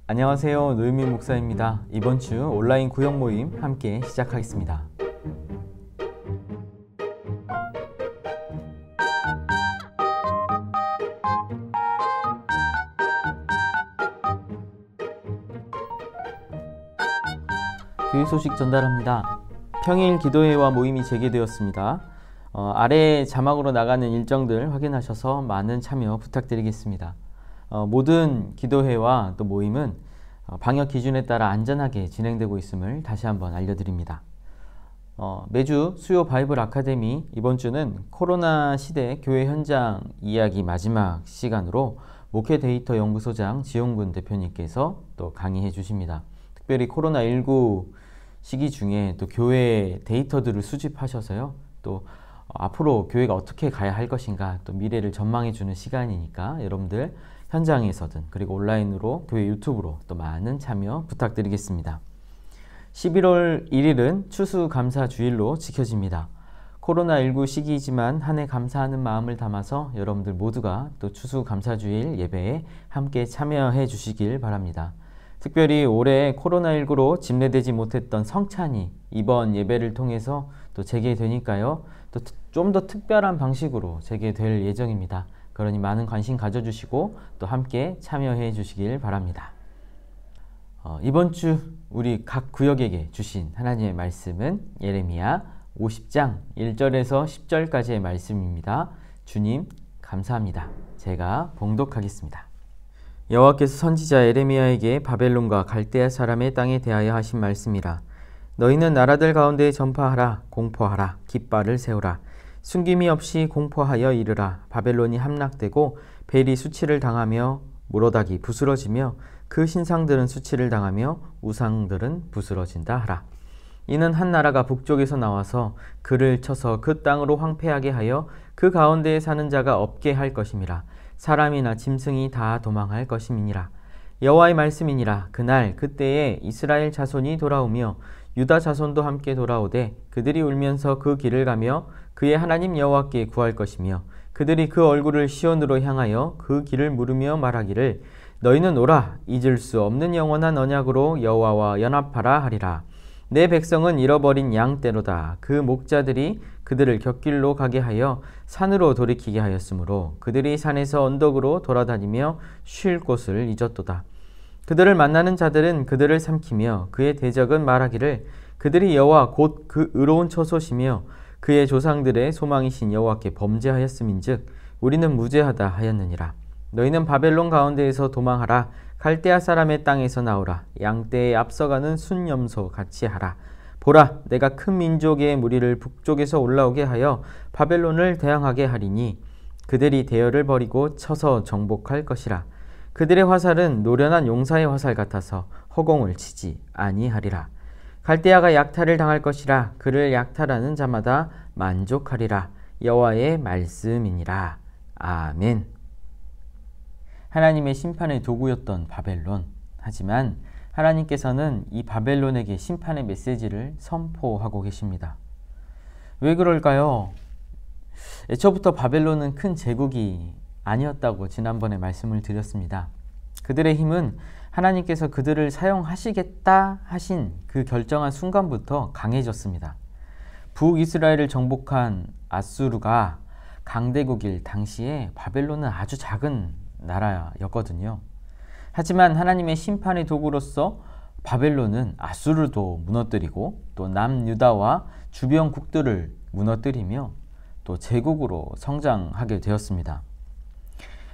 안녕하세요. 노유민 목사입니다. 이번 주 온라인 구역 모임 함께 시작하겠습니다. 교회 소식 전달합니다. 평일 기도회와 모임이 재개되었습니다. 아래 자막으로 나가는 일정들 확인하셔서 많은 참여 부탁드리겠습니다. 모든 기도회와 또 모임은 방역 기준에 따라 안전하게 진행되고 있음을 다시 한번 알려드립니다. 매주 수요 바이블 아카데미 이번 주는 코로나 시대 교회 현장 이야기 마지막 시간으로 목회 데이터 연구소장 지용근 대표님께서 또 강의해 주십니다. 특별히 코로나19 시기 중에 또 교회 데이터들을 수집하셔서요. 또 앞으로 교회가 어떻게 가야 할 것인가 또 미래를 전망해 주는 시간이니까 여러분들 현장에서든 그리고 온라인으로 교회 유튜브로 또 많은 참여 부탁드리겠습니다. 11월 1일은 추수감사주일로 지켜집니다. 코로나19 시기이지만 한 해 감사하는 마음을 담아서 여러분들 모두가 또 추수감사주일 예배에 함께 참여해 주시길 바랍니다. 특별히 올해 코로나19로 집례되지 못했던 성찬이 이번 예배를 통해서 또 재개되니까요. 또 좀 더 특별한 방식으로 재개될 예정입니다. 그러니 많은 관심 가져주시고 또 함께 참여해 주시길 바랍니다. 이번 주 우리 각 구역에게 주신 하나님의 말씀은 예레미야 50장 1절에서 10절까지의 말씀입니다. 주님 감사합니다. 제가 봉독하겠습니다. 여호와께서 선지자 예레미야에게 바벨론과 갈대아 사람의 땅에 대하여 하신 말씀이라. 너희는 나라들 가운데 전파하라. 공포하라. 깃발을 세우라. 숨김이 없이 공포하여 이르라. 바벨론이 함락되고 벨이 수치를 당하며 모로닥이 부스러지며 그 신상들은 수치를 당하며 우상들은 부스러진다 하라. 이는 한 나라가 북쪽에서 나와서 그를 쳐서 그 땅으로 황폐하게 하여 그 가운데에 사는 자가 없게 할 것임이라. 사람이나 짐승이 다 도망할 것임이니라. 여호와의 말씀이니라. 그날 그때에 이스라엘 자손이 돌아오며 유다 자손도 함께 돌아오되 그들이 울면서 그 길을 가며 그의 하나님 여호와께 구할 것이며 그들이 그 얼굴을 시온으로 향하여 그 길을 물으며 말하기를 너희는 오라 잊을 수 없는 영원한 언약으로 여호와와 연합하라 하리라. 내 백성은 잃어버린 양떼로다. 그 목자들이 그들을 곁길로 가게 하여 산으로 돌이키게 하였으므로 그들이 산에서 언덕으로 돌아다니며 쉴 곳을 잊었도다. 그들을 만나는 자들은 그들을 삼키며 그의 대적은 말하기를 그들이 여호와 곧 그 의로운 처소시며 그의 조상들의 소망이신 여호와께 범죄하였음인즉 우리는 무죄하다 하였느니라. 너희는 바벨론 가운데에서 도망하라. 갈대아 사람의 땅에서 나오라. 양떼에 앞서가는 순염소 같이 하라. 보라, 내가 큰 민족의 무리를 북쪽에서 올라오게 하여 바벨론을 대항하게 하리니 그들이 대열을 벌이고 쳐서 정복할 것이라. 그들의 화살은 노련한 용사의 화살 같아서 허공을 치지 아니하리라. 갈대아가 약탈을 당할 것이라. 그를 약탈하는 자마다 만족하리라. 여호와의 말씀이니라. 아멘. 하나님의 심판의 도구였던 바벨론. 하지만 하나님께서는 이 바벨론에게 심판의 메시지를 선포하고 계십니다. 왜 그럴까요? 애초부터 바벨론은 큰 제국이 아니었다고 지난번에 말씀을 드렸습니다. 그들의 힘은 하나님께서 그들을 사용하시겠다 하신 그 결정한 순간부터 강해졌습니다. 북이스라엘을 정복한 아수르가 강대국일 당시에 바벨론은 아주 작은 나라였거든요. 하지만 하나님의 심판의 도구로서 바벨론은 아수르도 무너뜨리고 또 남유다와 주변 국들을 무너뜨리며 또 제국으로 성장하게 되었습니다.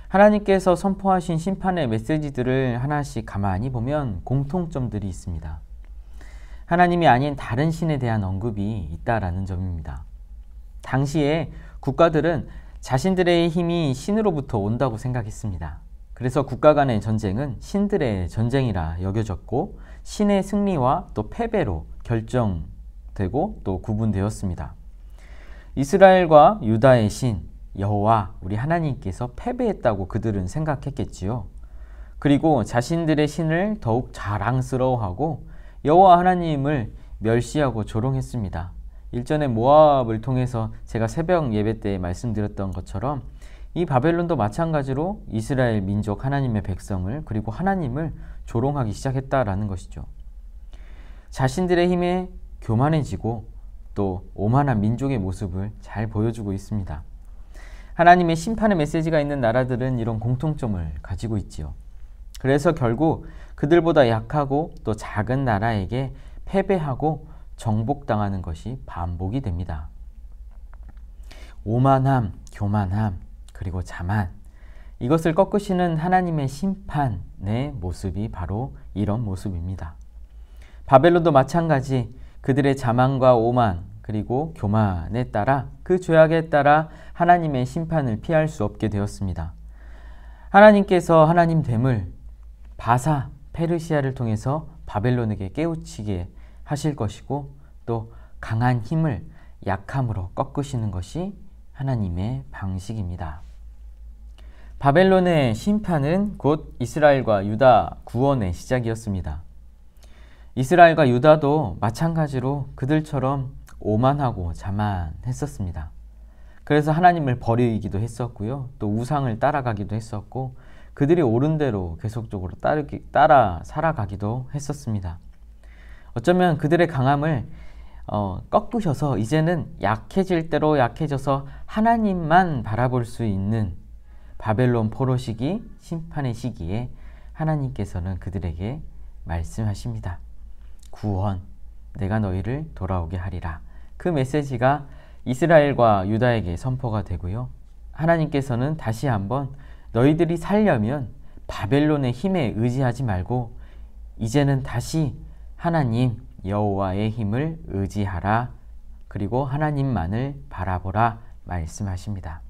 하나님께서 선포하신 심판의 메시지들을 하나씩 가만히 보면 공통점들이 있습니다. 하나님이 아닌 다른 신에 대한 언급이 있다라는 점입니다. 당시에 국가들은 자신들의 힘이 신으로부터 온다고 생각했습니다. 그래서 국가 간의 전쟁은 신들의 전쟁이라 여겨졌고 신의 승리와 또 패배로 결정되고 또 구분되었습니다. 이스라엘과 유다의 신 여호와 우리 하나님께서 패배했다고 그들은 생각했겠지요. 그리고 자신들의 신을 더욱 자랑스러워하고 여호와 하나님을 멸시하고 조롱했습니다. 일전에 모압을 통해서 제가 새벽 예배 때 말씀드렸던 것처럼 이 바벨론도 마찬가지로 이스라엘 민족 하나님의 백성을 그리고 하나님을 조롱하기 시작했다라는 것이죠. 자신들의 힘에 교만해지고 또 오만한 민족의 모습을 잘 보여주고 있습니다. 하나님의 심판의 메시지가 있는 나라들은 이런 공통점을 가지고 있지요. 그래서 결국 그들보다 약하고 또 작은 나라에게 패배하고 정복당하는 것이 반복이 됩니다. 오만함, 교만함, 그리고 자만, 이것을 꺾으시는 하나님의 심판의 모습이 바로 이런 모습입니다. 바벨론도 마찬가지 그들의 자만과 오만 그리고 교만에 따라 그 죄악에 따라 하나님의 심판을 피할 수 없게 되었습니다. 하나님께서 하나님 됨을 바사, 페르시아를 통해서 바벨론에게 깨우치게 하실 것이고 또 강한 힘을 약함으로 꺾으시는 것이 하나님의 방식입니다. 바벨론의 심판은 곧 이스라엘과 유다 구원의 시작이었습니다. 이스라엘과 유다도 마찬가지로 그들처럼 오만하고 자만했었습니다. 그래서 하나님을 버리기도 했었고요. 또 우상을 따라가기도 했었고 그들이 옳은 대로 계속적으로 따라 살아가기도 했었습니다. 어쩌면 그들의 강함을 꺾으셔서 이제는 약해질 대로 약해져서 하나님만 바라볼 수 있는 바벨론 포로 시기, 심판의 시기에 하나님께서는 그들에게 말씀하십니다. 구원, 내가 너희를 돌아오게 하리라. 그 메시지가 이스라엘과 유다에게 선포가 되고요. 하나님께서는 다시 한번 너희들이 살려면 바벨론의 힘에 의지하지 말고 이제는 다시 하나님 여호와의 힘을 의지하라. 그리고 하나님만을 바라보라 말씀하십니다.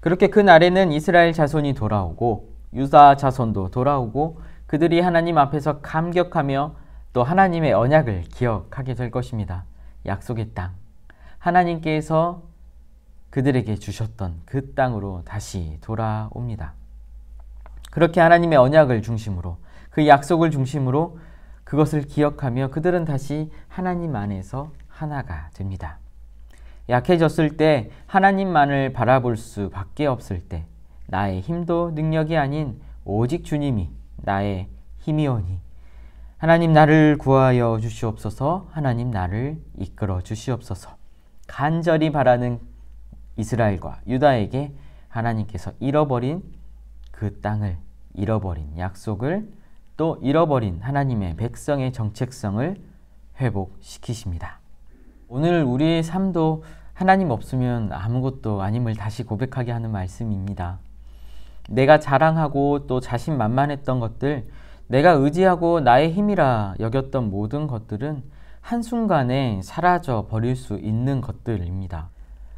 그렇게 그 날에는 이스라엘 자손이 돌아오고 유다 자손도 돌아오고 그들이 하나님 앞에서 감격하며 또 하나님의 언약을 기억하게 될 것입니다. 약속의 땅, 하나님께서 그들에게 주셨던 그 땅으로 다시 돌아옵니다. 그렇게 하나님의 언약을 중심으로 그 약속을 중심으로 그것을 기억하며 그들은 다시 하나님 안에서 하나가 됩니다. 약해졌을 때 하나님만을 바라볼 수밖에 없을 때 나의 힘도 능력이 아닌 오직 주님이 나의 힘이오니 하나님 나를 구하여 주시옵소서. 하나님 나를 이끌어 주시옵소서. 간절히 바라는 이스라엘과 유다에게 하나님께서 잃어버린 그 땅을, 잃어버린 약속을, 또 잃어버린 하나님의 백성의 정체성을 회복시키십니다. 오늘 우리의 삶도 하나님 없으면 아무것도 아님을 다시 고백하게 하는 말씀입니다. 내가 자랑하고 또 자신만만했던 것들, 내가 의지하고 나의 힘이라 여겼던 모든 것들은 한순간에 사라져 버릴 수 있는 것들입니다.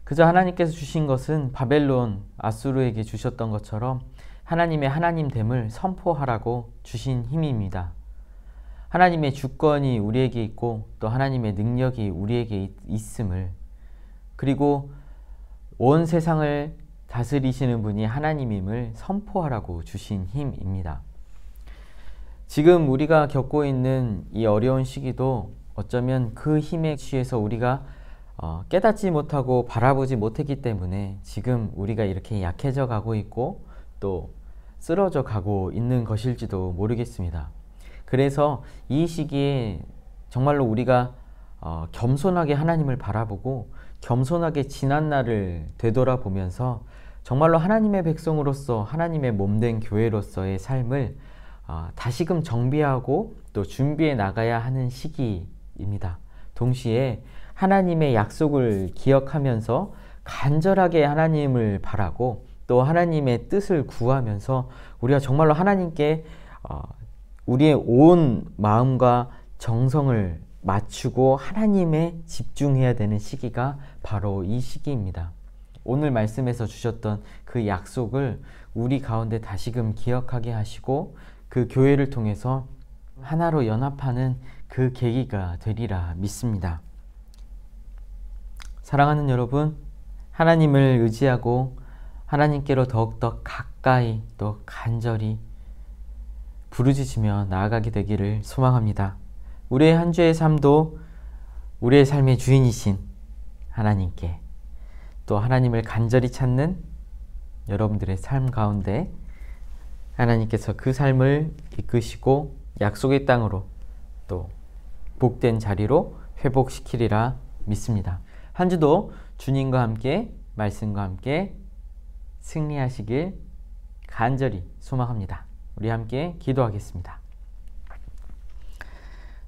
그저 하나님께서 주신 것은 바벨론, 아수르에게 주셨던 것처럼 하나님의 하나님됨을 선포하라고 주신 힘입니다. 하나님의 주권이 우리에게 있고 또 하나님의 능력이 우리에게 있음을, 그리고 온 세상을 다스리시는 분이 하나님임을 선포하라고 주신 힘입니다. 지금 우리가 겪고 있는 이 어려운 시기도 어쩌면 그 힘에 취해서 우리가 깨닫지 못하고 바라보지 못했기 때문에 지금 우리가 이렇게 약해져 가고 있고 또 쓰러져 가고 있는 것일지도 모르겠습니다. 그래서 이 시기에 정말로 우리가 겸손하게 하나님을 바라보고 겸손하게 지난 날을 되돌아보면서 정말로 하나님의 백성으로서 하나님의 몸된 교회로서의 삶을 다시금 정비하고 또 준비해 나가야 하는 시기입니다. 동시에 하나님의 약속을 기억하면서 간절하게 하나님을 바라고 또 하나님의 뜻을 구하면서 우리가 정말로 하나님께 우리의 온 마음과 정성을 맞추고 하나님에 집중해야 되는 시기가 바로 이 시기입니다. 오늘 말씀에서 주셨던 그 약속을 우리 가운데 다시금 기억하게 하시고 그 교회를 통해서 하나로 연합하는 그 계기가 되리라 믿습니다. 사랑하는 여러분, 하나님을 의지하고 하나님께로 더욱더 가까이 또 간절히 부르짖으며 나아가게 되기를 소망합니다. 우리의 한 주의 삶도 우리의 삶의 주인이신 하나님께 또 하나님을 간절히 찾는 여러분들의 삶 가운데 하나님께서 그 삶을 이끄시고 약속의 땅으로 또 복된 자리로 회복시키리라 믿습니다. 한 주도 주님과 함께 말씀과 함께 승리하시길 간절히 소망합니다. 우리 함께 기도하겠습니다.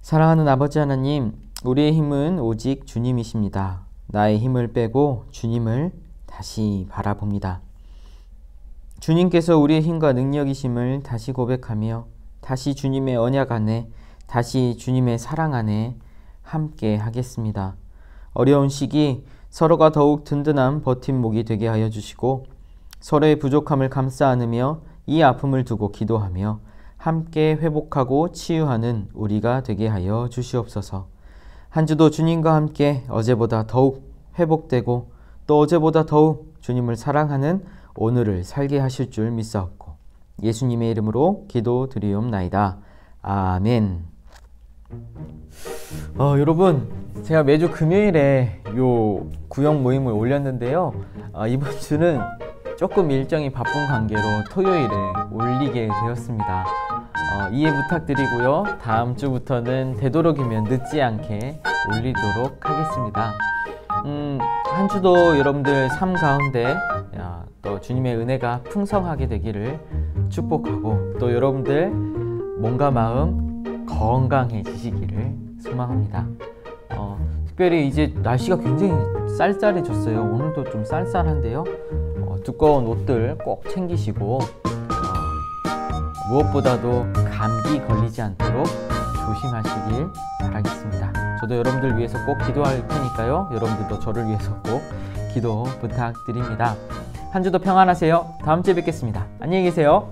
사랑하는 아버지 하나님, 우리의 힘은 오직 주님이십니다. 나의 힘을 빼고 주님을 다시 바라봅니다. 주님께서 우리의 힘과 능력이심을 다시 고백하며 다시 주님의 언약 안에, 다시 주님의 사랑 안에 함께 하겠습니다. 어려운 시기 서로가 더욱 든든한 버팀목이 되게 하여 주시고 서로의 부족함을 감싸 안으며 이 아픔을 두고 기도하며 함께 회복하고 치유하는 우리가 되게 하여 주시옵소서. 한 주도 주님과 함께 어제보다 더욱 회복되고 또 어제보다 더욱 주님을 사랑하는 오늘을 살게 하실 줄 믿사옵고 예수님의 이름으로 기도드리옵나이다. 아멘. 여러분, 제가 매주 금요일에 요 구역 모임을 올렸는데요. 이번 주는 조금 일정이 바쁜 관계로 토요일에 올리게 되었습니다. 이해 부탁드리고요. 다음 주부터는 되도록이면 늦지 않게 올리도록 하겠습니다. 한 주도 여러분들 삶 가운데 또 주님의 은혜가 풍성하게 되기를 축복하고 또 여러분들 몸과 마음 건강해지시기를 소망합니다. 특별히 이제 날씨가 굉장히 쌀쌀해졌어요. 오늘도 좀 쌀쌀한데요. 두꺼운 옷들 꼭 챙기시고 무엇보다도 감기 걸리지 않도록 조심하시길 바라겠습니다. 저도 여러분들 위해서 꼭 기도할 테니까요. 여러분들도 저를 위해서 꼭 기도 부탁드립니다. 한 주도 평안하세요. 다음 주에 뵙겠습니다. 안녕히 계세요.